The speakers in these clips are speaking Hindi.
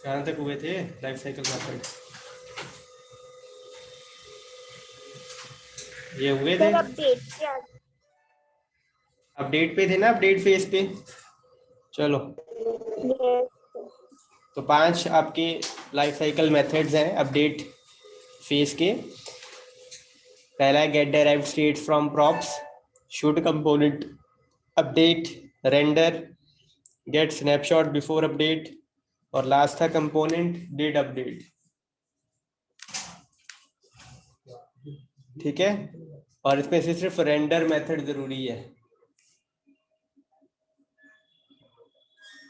कहाँ तक हुए थे लाइफ साइकिल मेथड? ये हुए थे, सर अपडेट क्या? अपडेट पे थे ना, अपडेट फेज पे। चलो, यस। तो 5 आपके लाइफ साइकिल मेथड्स हैं अपडेट फेज के। पहला है get derived state from props, should component update, render, get snapshot before update, और लास्ट था कंपोनेंट डिड अपडेट। ठीक है, और इसमें से सिर्फ रेंडर मेथड जरूरी है।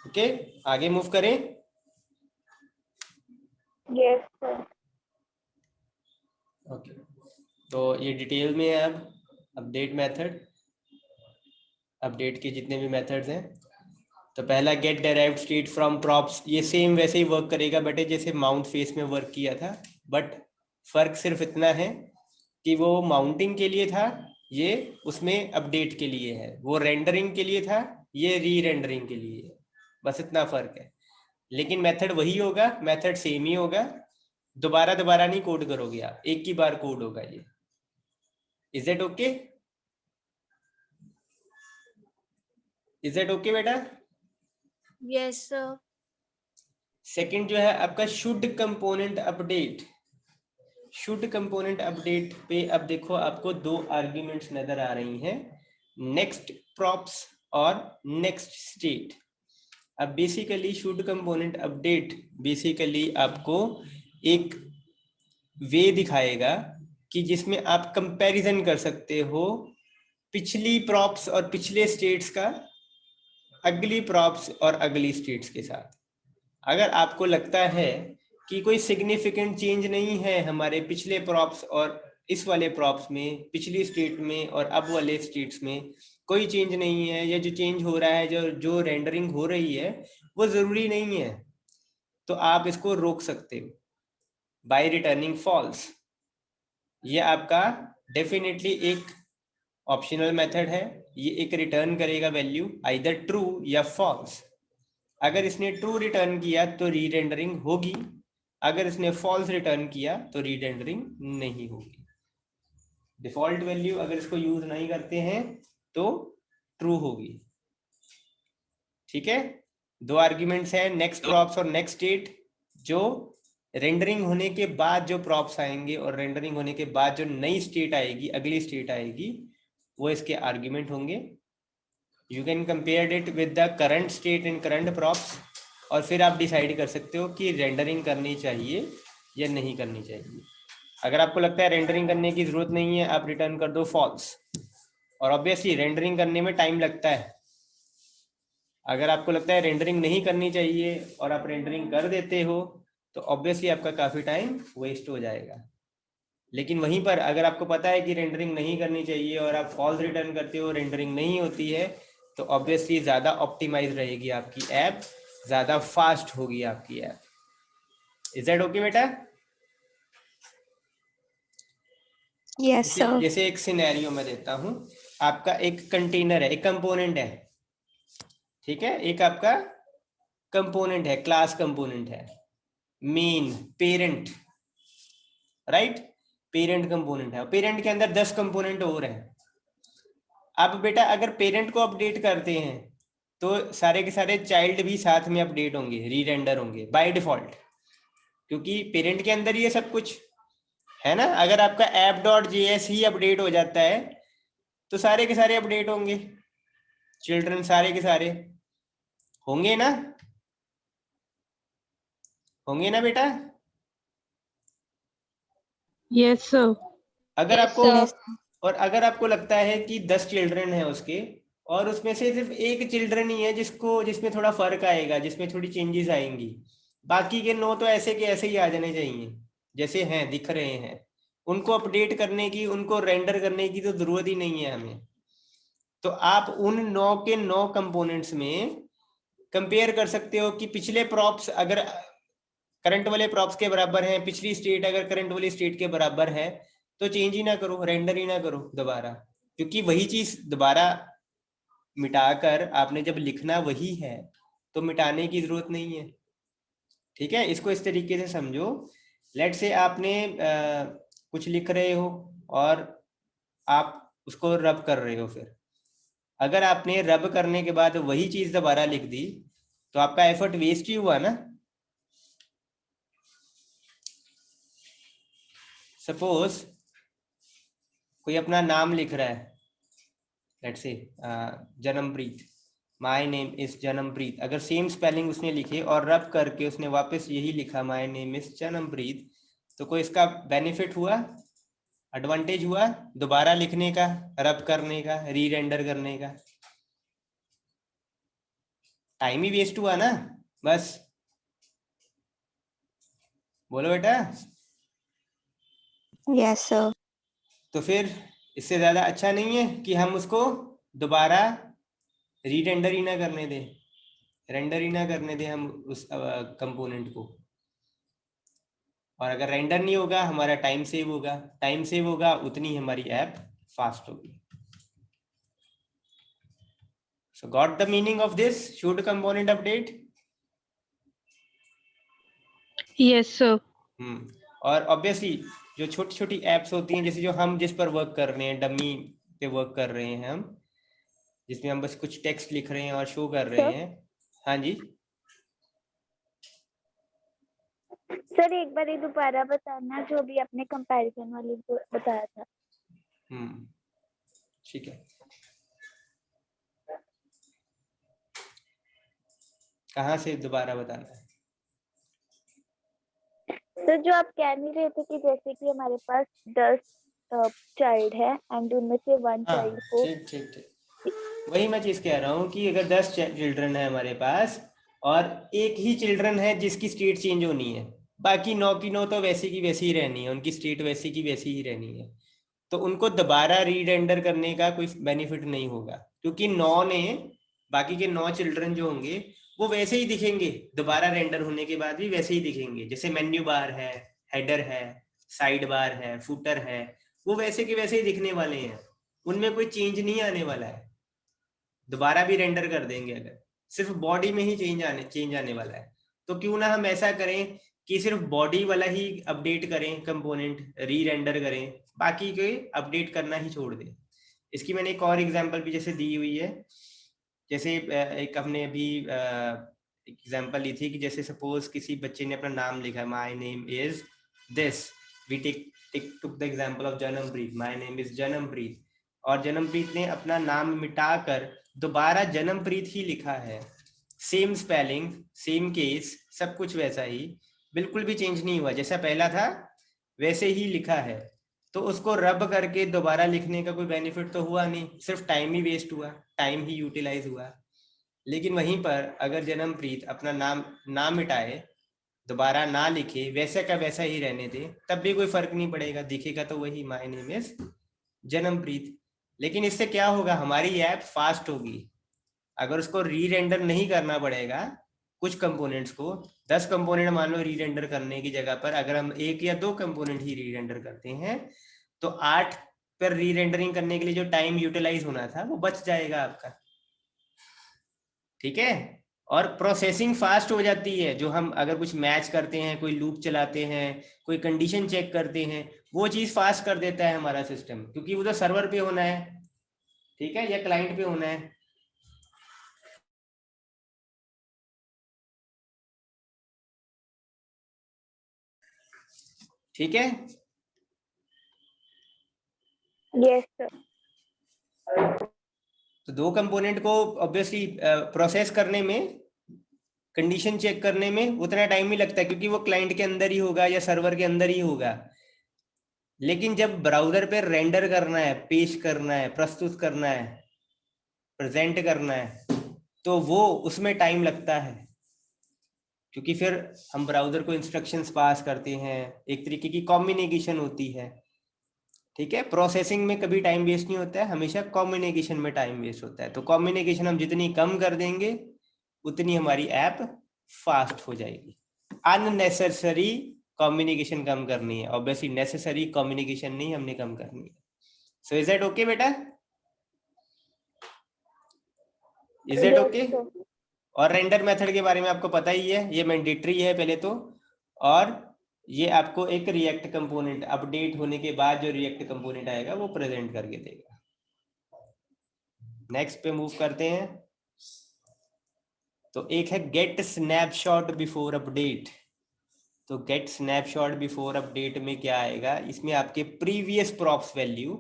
ओके, आगे मूव करें। Yes sir. ओके, तो ये डिटेल में है अब अपडेट मेथड, अपडेट के जितने भी मेथड्स हैं। तो पहला get derived state from props, ये सेम वैसे ही वर्क करेगा बेटे जैसे माउंट फेस में वर्क किया था, बट फर्क सिर्फ इतना है कि वो माउंटिंग के लिए था, ये उसमें अपडेट के लिए है। वो रेंडरिंग के लिए था, ये री रेंडरिंग के लिए है। बस इतना फर्क है, लेकिन मेथड वही होगा, मेथड सेम ही होगा। दोबारा दोबारा नहीं कोड करोगे आप, एक ही बार कोड होगा ये। Is it okay? Is it okay बेटा? Yes sir. सेकंड जो है आपका should component update. Should component update पे अब देखो आपको 2 आर्ग्यूमेंट्स नजर आ रही हैं, नेक्स्ट प्रॉप्स और नेक्स्ट स्टेट। अब basically should component update basically आपको एक वे दिखाएगा कि जिसमें आप कंपैरिजन कर सकते हो पिछली प्रॉप्स और पिछले स्टेट्स का अगली प्रॉप्स और अगली स्टेट्स के साथ। अगर आपको लगता है कि कोई सिग्निफिकेंट चेंज नहीं है हमारे पिछले प्रॉप्स और इस वाले प्रॉप्स में, पिछली स्टेट में और अब वाले स्टेट्स में कोई चेंज नहीं है, या जो चेंज हो रहा है, जो जो रेंडरिंग हो रही है वो जरूरी नहीं है, तो आप इसको रोक सकते हो बाय रिटर्निंग फॉल्स। ये आपका डेफिनेटली एक ऑप्शनल मेथड है, ये एक रिटर्न करेगा वैल्यू आइदर ट्रू या फॉल्स। अगर इसने ट्रू रिटर्न किया तो री रेंडरिंग होगी, अगर इसने फॉल्स रिटर्न किया तो री रेंडरिंग नहीं होगी। डिफॉल्ट वैल्यू अगर इसको यूज नहीं करते हैं तो ट्रू होगी। ठीक है, 2 आर्ग्यूमेंट्स हैं, नेक्स्ट प्रॉप्स और नेक्स्ट स्टेट, जो रेंडरिंग होने के बाद जो प्रॉप्स आएंगे और रेंडरिंग होने के बाद जो नई स्टेट आएगी, अगली स्टेट आएगी, वो इसके आर्ग्यूमेंट होंगे। You can compare it with the current state and current props, और फिर आप डिसाइड कर सकते हो कि रेंडरिंग करनी चाहिए या नहीं करनी चाहिए। अगर आपको लगता है रेंडरिंग करने की जरूरत नहीं है, आप रिटर्न कर दो फॉल्स। और ऑब्वियसली रेंडरिंग करने में टाइम लगता है, अगर आपको लगता है रेंडरिंग नहीं करनी चाहिए और आप रेंडरिंग कर देते हो तो ऑब्वियसली आपका काफ़ी टाइम वेस्ट हो जाएगा। लेकिन वहीं पर अगर आपको पता है कि रेंडरिंग नहीं करनी चाहिए और आप फॉल्स रिटर्न करते हो, रेंडरिंग नहीं होती है, तो ऑब्वियसली ज़्यादा ऑप्टिमाइज रहेगी आपकी ऐप, ज़्यादा फास्ट होगी आपकी ऐप। इज दैट ओके बेटा? Yes sir. जैसे एक सिनेरियो मैं देता हूँ, आपका एक कंटेनर है, एक कंपोनेंट है, ठीक है, एक आपका कंपोनेंट है, क्लास कंपोनेंट है, main parent, right? Parent component है, पेरेंट के अंदर 10 कंपोनेंट और हैं। अब बेटा अगर पेरेंट को अपडेट करते हैं तो सारे के सारे चाइल्ड भी साथ में अपडेट होंगे, री रेंडर होंगे बाय डिफॉल्ट, क्योंकि पेरेंट के अंदर ये सब कुछ है ना। अगर आपका app.js ही अपडेट हो जाता है तो सारे के सारे अपडेट होंगे, चिल्ड्रन सारे के सारे होंगे ना, होंगे ना बेटा? Yes sir. अगर यस आपको सर। और अगर आपको लगता है कि 10 चिल्ड्रन है उसके, और उसमें से सिर्फ एक चिल्ड्रन ही है जिसमें थोड़ा फर्क आएगा, जिसमें थोड़ी चेंजेस आएंगी, बाकी के 9 तो ऐसे के ऐसे ही आ जाने चाहिए जैसे हैं, दिख रहे हैं। उनको अपडेट करने की, उनको रेंडर करने की तो जरूरत ही नहीं है हमें। तो आप उन 9 के 9 कंपोनेंट्स में कंपेयर कर सकते हो कि पिछले प्रॉप्स अगर करंट वाले प्रॉप्स के बराबर हैं, पिछली स्टेट अगर करंट वाली स्टेट के बराबर है, तो चेंज ही ना करो, रेंडर ही ना करो दोबारा, क्योंकि वही चीज दोबारा मिटाकर आपने जब लिखना वही है तो मिटाने की जरूरत नहीं है। ठीक है, इसको इस तरीके से समझो। लेट से आपने कुछ लिख रहे हो और आप उसको रब कर रहे हो, फिर अगर आपने रब करने के बाद वही चीज दोबारा लिख दी तो आपका एफर्ट वेस्ट ही हुआ ना। सपोज कोई अपना नाम लिख रहा है, let's say Janampreet, my name is Janampreet. अगर सेम स्पेलिंग उसने लिखे और रब करके उसने वापस यही लिखा माय नेम इज जनमप्रीत, तो कोई इसका बेनिफिट हुआ, एडवांटेज हुआ दोबारा लिखने का, रब करने का, री रेंडर करने का? टाइम ही वेस्ट हुआ ना बस। बोलो बेटा। Yes, sir. तो फिर इससे ज्यादा अच्छा नहीं है कि हम उसको दोबारा री रेंडर ही ना करने दें, रेंडर ही ना करने दें हम उस कंपोनेंट को। और अगर रेंडर नहीं होगा हमारा टाइम सेव होगा, टाइम सेव होगा उतनी हमारी ऐप फास्ट होगी। So got the meaning of this should component update? Yes, sir. और ऑब्वियसली जो छोटी छोटी एप्स होती हैं, जैसे जो हम जिस पर वर्क कर रहे हैं, डमी पे वर्क कर रहे हैं हम, जिसमें हम बस कुछ टेक्स्ट लिख रहे हैं और शो कर रहे हैं। हाँ जी सर, एक बार ये दोबारा बताना जो भी आपने कंपैरिजन वाली बताया था। ठीक है, कहाँ से दोबारा बताना है? सर, जो आप कह नहीं रहे थे कि जैसे कि हमारे पास 10 चाइल्ड है एंड उनमें से 1 चाइल्ड को। ठीक ठीक ठीक, वही मैं चीज कह रहा हूँ कि अगर 10 चिल्ड्रन है हमारे पास और एक ही चिल्ड्रन है जिसकी स्टेट चेंज होनी है, बाकी 9 की 9 तो वैसी की वैसी ही रहनी है, उनकी स्टेट वैसी की वैसी ही रहनी है, तो उनको दोबारा रीरेंडर करने का कोई बेनिफिट नहीं होगा, क्योंकि 9 ने, बाकी के 9 चिल्ड्रन जो होंगे वो वैसे ही दिखेंगे, दोबारा रेंडर होने के बाद भी वैसे ही दिखेंगे। जैसे मेन्यू बार है, हेडर है, साइड बार है, फुटर है, वो वैसे के वैसे ही दिखने वाले हैं, उनमें कोई चेंज नहीं आने वाला है। दोबारा भी रेंडर कर देंगे अगर, सिर्फ बॉडी में ही चेंज आने वाला है। तो क्यों ना हम ऐसा करें कि सिर्फ बॉडी वाला ही अपडेट करें, कंपोनेंट री रेंडर करें, बाकी के अपडेट करना ही छोड़ दें। इसकी मैंने एक और एग्जांपल भी जैसे दी हुई है, जैसे एक हमने अभी एग्जांपल ली थी कि जैसे सपोज किसी बच्चे ने अपना नाम लिखा, my name is this, we took the example of Janampreet, my name is Janampreet, और जनमप्रीत ने अपना नाम मिटाकर दोबारा जनमप्रीत ही लिखा है, सेम स्पेलिंग, सेम केस, सब कुछ वैसा ही, बिल्कुल भी चेंज नहीं हुआ, जैसा पहला था वैसे ही लिखा है, तो उसको रब करके दोबारा लिखने का कोई बेनिफिट तो हुआ नहीं, सिर्फ टाइम ही वेस्ट हुआ, टाइम ही यूटिलाइज हुआ। लेकिन वहीं पर अगर जनमप्रीत अपना नाम ना मिटाए, दोबारा ना लिखे, वैसे का वैसा ही रहने दे, तब भी कोई फर्क नहीं पड़ेगा, दिखेगा तो वही माय नेम इज जनमप्रीत। लेकिन इससे क्या होगा, हमारी ऐप फास्ट होगी। अगर उसको री रेंडर नहीं करना पड़ेगा कुछ कंपोनेंट्स को, 10 कंपोनेंट मान लो री रेंडर करने की जगह पर अगर हम 1 या 2 कंपोनेंट ही री रेंडर करते हैं, तो 8 पर री रेंडरिंग करने के लिए जो टाइम यूटिलाइज होना था वो बच जाएगा आपका। ठीक है, और प्रोसेसिंग फास्ट हो जाती है। जो हम अगर कुछ मैच करते हैं, कोई लूप चलाते हैं, कोई कंडीशन चेक करते हैं, वो चीज फास्ट कर देता है हमारा सिस्टम, क्योंकि वो तो सर्वर पे होना है, ठीक है, या क्लाइंट पे होना है। ठीक है, यस सर। तो 2 कंपोनेंट को ऑब्वियसली प्रोसेस करने में, कंडीशन चेक करने में उतना टाइम ही लगता है, क्योंकि वो क्लाइंट के अंदर ही होगा या सर्वर के अंदर ही होगा। लेकिन जब ब्राउजर पे रेंडर करना है, पेश करना है, प्रस्तुत करना है, प्रेजेंट करना है, तो वो उसमें टाइम लगता है, क्योंकि फिर हम ब्राउजर को इंस्ट्रक्शंस पास करते हैं, एक तरीके की कम्युनिकेशन होती है। ठीक है, प्रोसेसिंग में कभी टाइम वेस्ट नहीं होता है, हमेशा कम्युनिकेशन में टाइम वेस्ट होता है। तो कम्युनिकेशन हम जितनी कम कर देंगे उतनी हमारी ऐप फास्ट हो जाएगी। अननेसेसरी कम्युनिकेशन कम करनी है, ऑब्वियसली नेसेसरी कम्युनिकेशन नहीं हमने कम करनी है। सो इज दैट ओके बेटा? Is that okay? और रेंडर मेथड के बारे में आपको पता ही है, ये मैंडेटरी है पहले तो, और ये आपको एक रिएक्ट कंपोनेंट अपडेट होने के बाद जो रिएक्ट कंपोनेंट आएगा वो प्रेजेंट करके देगा। नेक्स्ट पे मूव करते हैं। तो एक है गेट स्नैपशॉट बिफोर अपडेट। तो गेट स्नैपशॉट बिफोर अपडेट में क्या आएगा, इसमें आपके प्रीवियस प्रॉप्स वैल्यू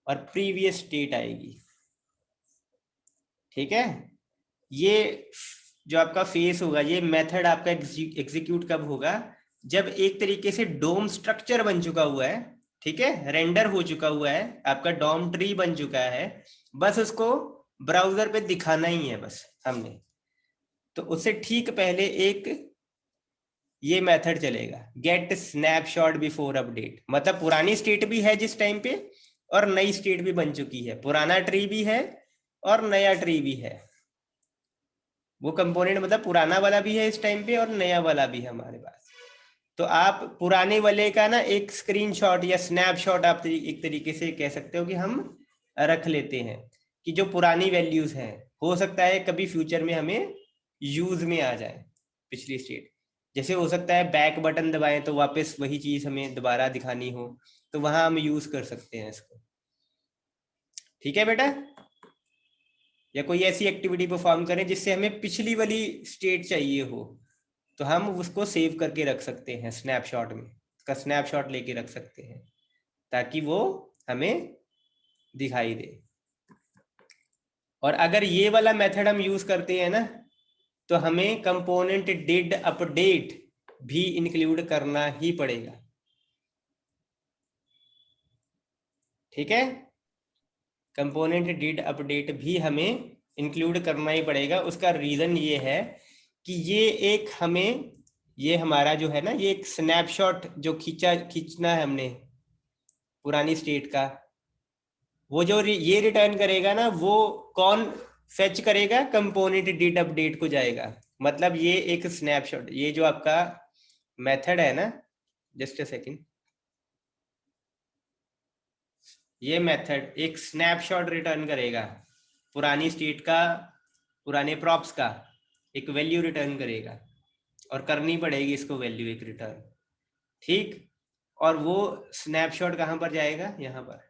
और प्रीवियस स्टेट आएगी। ठीक है, ये जो आपका फेस होगा, ये मेथड आपका एग्जीक्यूट कब होगा, जब एक तरीके से डोम स्ट्रक्चर बन चुका हुआ है, ठीक है, रेंडर हो चुका हुआ है, आपका डोम ट्री बन चुका है, बस उसको ब्राउजर पे दिखाना ही है बस हमने। तो उससे ठीक पहले एक ये मेथड चलेगा गेट स्नैपशॉट बिफोर अपडेट। मतलब पुरानी स्टेट भी है जिस टाइम पे और नई स्टेट भी बन चुकी है, पुराना ट्री भी है और नया ट्री भी है। वो कंपोनेंट मतलब पुराना वाला भी है इस टाइम पे और नया वाला भी है हमारे पास। तो आप पुराने वाले का ना एक स्क्रीनशॉट या स्नैपशॉट आप एक तरीके से कह सकते हो कि हम रख लेते हैं कि जो पुरानी वैल्यूज हैं, हो सकता है कभी फ्यूचर में हमें यूज में आ जाए पिछली स्टेट। जैसे हो सकता है बैक बटन दबाएं तो वापस वही चीज हमें दोबारा दिखानी हो, तो वहां हम यूज कर सकते हैं इसको। ठीक है बेटा, या कोई ऐसी एक्टिविटी परफॉर्म करें जिससे हमें पिछली वाली स्टेट चाहिए हो, तो हम उसको सेव करके रख सकते हैं स्नैपशॉट में, उसका स्नैपशॉट लेके रख सकते हैं ताकि वो हमें दिखाई दे। और अगर ये वाला मेथड हम यूज करते हैं ना, तो हमें कंपोनेंट डिड अपडेट भी इंक्लूड करना ही पड़ेगा। ठीक है, कंपोनेंट डिड अपडेट भी हमें इंक्लूड करना ही पड़ेगा। उसका रीजन ये है कि ये एक हमें, ये हमारा जो है ना, ये एक स्नैपशॉट जो खींचना है हमने पुरानी स्टेट का, वो जो ये रिटर्न करेगा ना, वो कौन फेच करेगा, कंपोनेंट डिड अपडेट को जाएगा। मतलब ये एक स्नैपशॉट, ये जो आपका मेथड है ना, जस्ट अ सेकंड, ये मेथड एक स्नैपशॉट रिटर्न करेगा पुरानी स्टेट का, पुराने प्रॉप्स का एक वैल्यू रिटर्न करेगा, और करनी पड़ेगी इसको वैल्यू एक रिटर्न। ठीक, और वो स्नैपशॉट कहां पर जाएगा, यहां पर,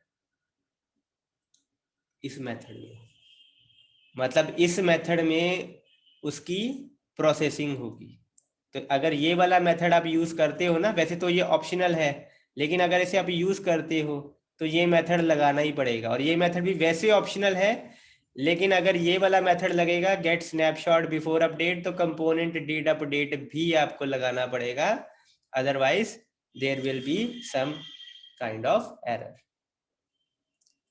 इस मेथड में। मतलब इस मेथड में उसकी प्रोसेसिंग होगी। तो अगर ये वाला मेथड आप यूज करते हो ना, वैसे तो ये ऑप्शनल है, लेकिन अगर इसे आप यूज करते हो तो ये मेथड लगाना ही पड़ेगा। और ये मेथड भी वैसे ऑप्शनल है, लेकिन अगर ये वाला मेथड लगेगा गेट स्नैपशॉट बिफोर अपडेट, तो कंपोनेंट डिड अपडेट भी आपको लगाना पड़ेगा, otherwise there will be some kind of error.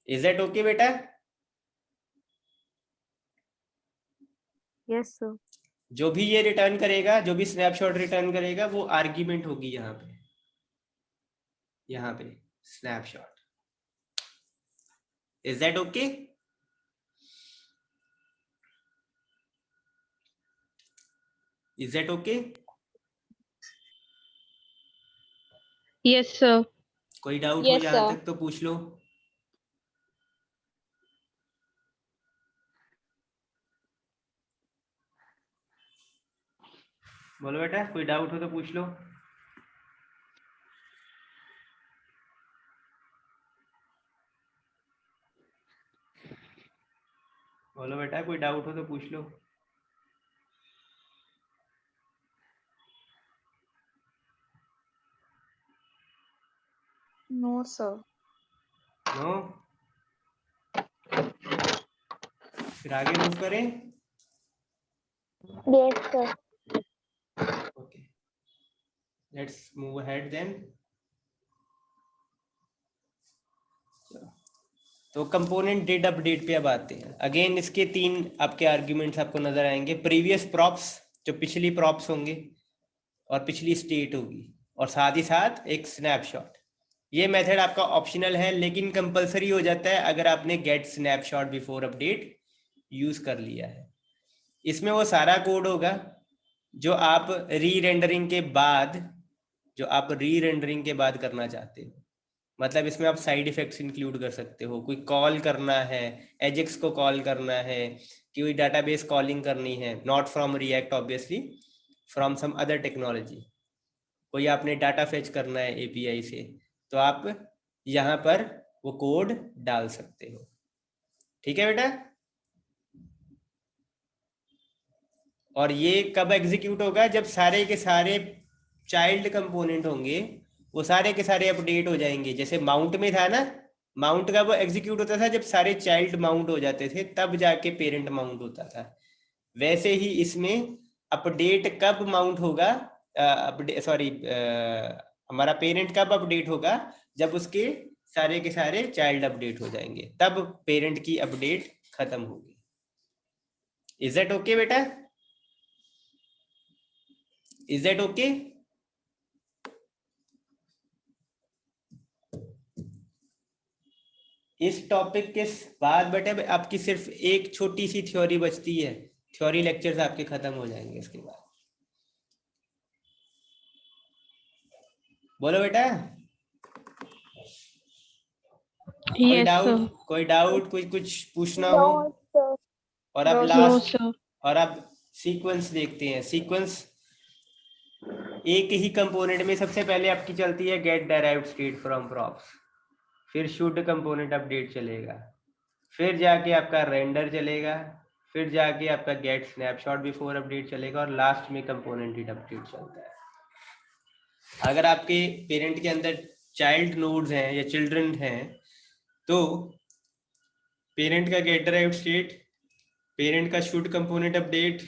Is that okay बेटा? Yes sir. जो भी ये रिटर्न करेगा, जो भी स्नैपशॉट रिटर्न करेगा, वो आर्ग्यूमेंट होगी यहाँ पे snapshot. Is that okay? Is that okay? Yes, sir. कोई डाउट हो Yes, यहाँ sir. तक तो पूछ लो। बोलो बेटा, कोई डाउट हो तो पूछ लो। बोलो बेटा, कोई डाउट हो तो पूछ लो। No, sir. नो? फिर आगे मूव करें। Yes, sir. Okay, let's move ahead then. तो कंपोनेंट डिड अपडेट पे अब आते हैं। अगेन इसके तीन आपके आर्ग्यूमेंट्स आपको नजर आएंगे। प्रीवियस प्रॉप्स, जो पिछली प्रॉप्स होंगे और पिछली स्टेट होगी, और साथ ही साथ एक स्नैपशॉट। ये मेथड आपका ऑप्शनल है, लेकिन कंपलसरी हो जाता है अगर आपने get snapshot before update use कर लिया है। इसमें वो सारा कोड होगा जो आप री रेंडरिंग के बाद, करना चाहते हो। मतलब इसमें आप साइड इफेक्ट्स इंक्लूड कर सकते हो, कोई कॉल करना है, एजेक्स को कॉल करना है, कि कोई डाटाबेस कॉलिंग करनी है, not from React obviously, from some other technology, कोई आपने डाटा फेच करना है एपीआई से, तो आप यहाँ पर वो कोड डाल सकते हो। ठीक है बेटा। और ये कब एग्जीक्यूट होगा? जब सारे के सारे चाइल्ड कंपोनेंट होंगे वो सारे के सारे अपडेट हो जाएंगे। जैसे माउंट में था ना, माउंट का वो एग्जीक्यूट होता था जब सारे चाइल्ड माउंट हो जाते थे, तब जाके पेरेंट माउंट होता था। वैसे ही इसमें अपडेट कब माउंट होगा, हमारा पेरेंट कब अपडेट होगा? जब उसके सारे के सारे चाइल्ड अपडेट हो जाएंगे, तब पेरेंट की अपडेट खत्म होगी। इज दैट ओके बेटा? Is that okay? इस टॉपिक के बाद बेटे आपकी सिर्फ एक छोटी सी थ्योरी बचती है, थ्योरी लेक्चर्स आपके खत्म हो जाएंगे इसके बाद। बोलो बेटा। कोई Yes, डाउट? sir. कोई डाउट, कोई कुछ पूछना हो? No, sir. और अब No, No, लास्ट, sir. और अब सीक्वेंस देखते हैं। सीक्वेंस एक ही कंपोनेंट में सबसे पहले आपकी चलती है get derived state from props, फिर शुड कंपोनेंट अपडेट चलेगा, फिर जाके आपका रेंडर चलेगा, फिर जाके आपका गेट स्नैपशॉट बिफोर अपडेट चलेगा, और लास्ट में कंपोनेंट अपडेट चलता है। अगर आपके पेरेंट के अंदर चाइल्ड नोड्स हैं या चिल्ड्रन हैं, तो पेरेंट का गेट डिराइव्ड स्टेट, पेरेंट का शुड कंपोनेंट अपडेट,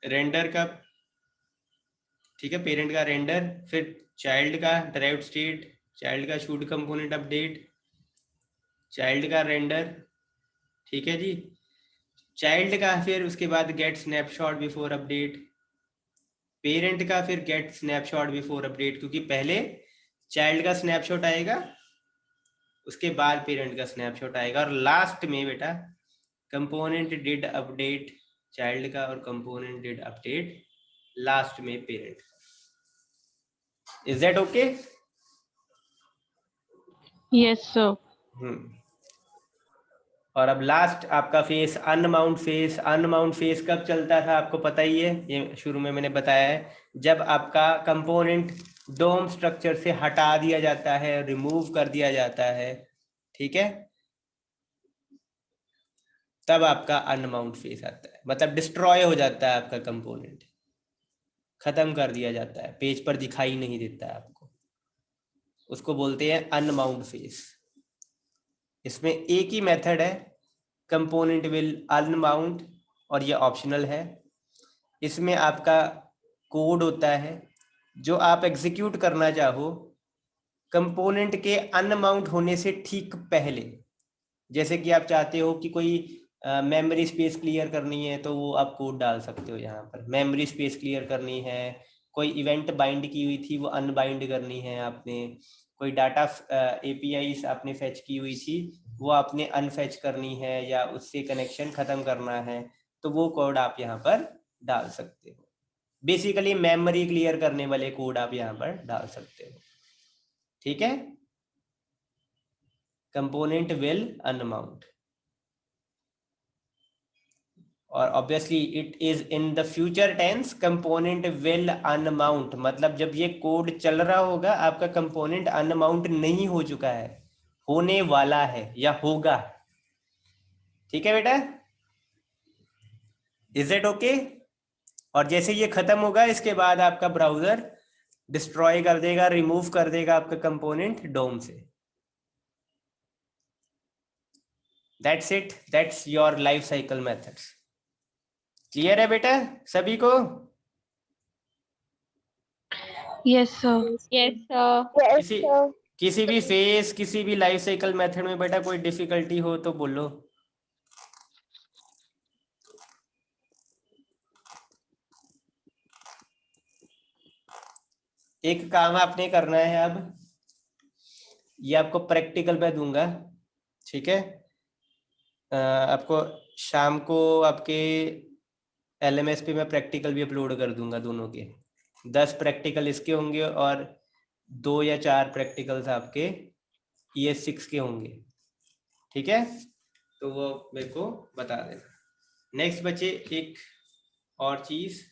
रेंडर का, ठीक है, पेरेंट का रेंडर, फिर चाइल्ड का डिराइव्ड स्टेट, चाइल्ड का शुड कंपोनेंट अपडेट, चाइल्ड का रेंडर, ठीक है जी, चाइल्ड का फिर उसके बाद get snapshot before update, parent का फिर गेट स्नैपशॉट बिफोर अपडेट, क्योंकि पहले चाइल्ड का स्नैपशॉट आएगा, उसके बाद पेरेंट का स्नैपशॉट आएगा, और लास्ट में बेटा कंपोनेंट डिड अपडेट चाइल्ड का और कंपोनेंट डिड अपडेट लास्ट में पेरेंट का। Is that okay? Yes, sir. और अब लास्ट आपका face unmount face. Unmount face कब चलता था आपको पता ही है, ये शुरू में मैंने बताया है, जब आपका कंपोनेंट डोम स्ट्रक्चर से हटा दिया जाता है, रिमूव कर दिया जाता है, ठीक है, तब आपका अनमाउंट फेस आता है, मतलब डिस्ट्रॉय हो जाता है आपका कंपोनेंट, खत्म कर दिया जाता है, पेज पर दिखाई नहीं देता है आपको, उसको बोलते हैं अनमाउंट फेस। इसमें एक ही मेथड है, कंपोनेंट विल अनमाउंट, और ये ऑप्शनल है। इसमें आपका कोड होता है जो आप एग्जीक्यूट करना चाहो कंपोनेंट के अनमाउंट होने से ठीक पहले। जैसे कि आप चाहते हो कि कोई मेमोरी स्पेस क्लियर करनी है, तो वो आप कोड डाल सकते हो यहाँ पर, मेमोरी स्पेस क्लियर करनी है, कोई इवेंट बाइंड की हुई थी वो अनबाइंड करनी है आपने, कोई डाटा एपीआई आपने फेच की हुई थी वो आपने अनफेच करनी है, या उससे कनेक्शन खत्म करना है, तो वो कोड आप यहाँ पर डाल सकते हो। बेसिकली मेमोरी क्लियर करने वाले कोड आप यहाँ पर डाल सकते हो, ठीक है। कंपोनेंट विल अनमाउंट, और obviously it is in the future tense, component will unmount, मतलब जब ये कोड चल रहा होगा आपका कंपोनेंट अनमाउंट नहीं हो चुका है, होने वाला है या होगा, ठीक है बेटा। Is it okay? और जैसे ये खत्म होगा इसके बाद आपका ब्राउजर डिस्ट्रॉय कर देगा, रिमूव कर देगा आपका कंपोनेंट डोम से। That's it, that's your life cycle methods. Clear है बेटा सभी को? Yes, sir. Yes, sir. Yes, किसी sir. किसी भी फेस, किसी भी लाइफ साइकिल मेथड में बेटा कोई डिफिकल्टी हो तो बोलो। एक काम आपने करना है अब, ये आपको प्रैक्टिकल में दूंगा, ठीक है, आपको शाम को आपके LMS पे मैं प्रैक्टिकल भी अपलोड कर दूंगा, दोनों के 10 प्रैक्टिकल इसके होंगे और 2 या 4 प्रैक्टिकल्स आपके ES6 के होंगे, ठीक है, तो वो मेरे को बता देना। नेक्स्ट बच्चे एक और चीज,